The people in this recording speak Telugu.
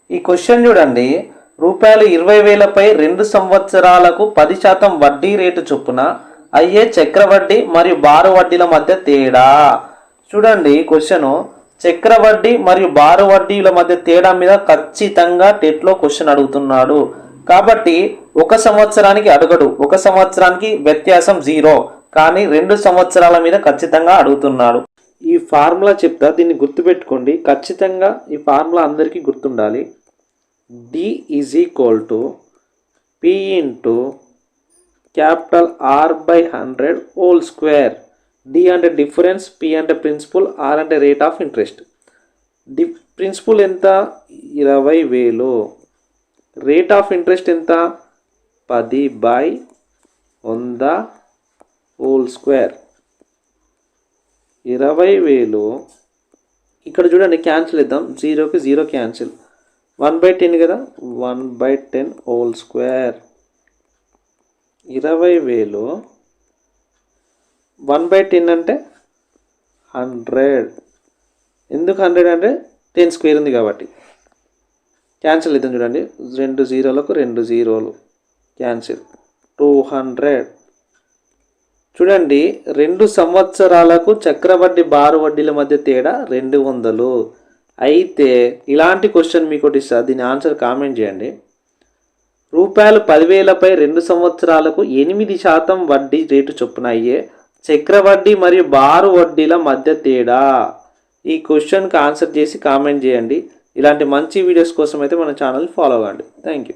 ఈ క్వశ్చన్ చూడండి. రూపాయలు 20,000పై 2 సంవత్సరాలకు 10% వడ్డీ రేటు చొప్పున అయ్యే చక్రవడ్డీ మరియు బారు వడ్డీల మధ్య తేడా. చూడండి క్వశ్చను, చక్రవడ్డీ మరియు బారు వడ్డీల మధ్య తేడా మీద ఖచ్చితంగా టెట్లో క్వశ్చన్ అడుగుతున్నాడు. కాబట్టి 1 సంవత్సరానికి అడగడు, 1 సంవత్సరానికి వ్యత్యాసం 0, కానీ 2 సంవత్సరాల మీద ఖచ్చితంగా అడుగుతున్నాడు. ఈ ఫార్ములా చెప్తా, దీన్ని గుర్తుపెట్టుకోండి. ఖచ్చితంగా ఈ ఫార్ములా అందరికీ గుర్తుండాలి. D is equal to P into capital R/100 whole square. D అంటే డిఫరెన్స్, P అంటే ప్రిన్సిపల్, R అంటే రేట్ ఆఫ్ ఇంట్రెస్ట్. ప్రిన్సిపల్ ఎంత? 20,000. రేట్ ఆఫ్ ఇంట్రెస్ట్ ఎంత? 10/100 హోల్ స్క్వేర్. 20,000. ఇక్కడ చూడండి, క్యాన్సిల్ ఇద్దాం. 0కి 0 క్యాన్సిల్. 1/10 కదా, 1/10 హోల్ స్క్వేర్. 20,000 1/10 అంటే 100. ఎందుకు 100 అంటే 10 స్క్వేర్ ఉంది కాబట్టి. క్యాన్సిల్ ఇద్దాం. చూడండి, 2 0లకు 2 0లు క్యాన్సిల్. 200. చూడండి, 2 సంవత్సరాలకు చక్రవడ్డీ బారు వడ్డీల మధ్య తేడా 200. అయితే ఇలాంటి క్వశ్చన్ మీకు ఒకటి ఇస్తా, దీని ఆన్సర్ కామెంట్ చేయండి. రూపాయలు 10,000పై 2 సంవత్సరాలకు 8% వడ్డీ రేటు చొప్పున అయ్యే చక్రవడ్డీ మరియు బారు వడ్డీల మధ్య తేడా. ఈ క్వశ్చన్కి ఆన్సర్ చేసి కామెంట్ చేయండి. ఇలాంటి మంచి వీడియోస్ కోసం అయితే మన ఛానల్ ఫాలో అవ్వండి. Thank you.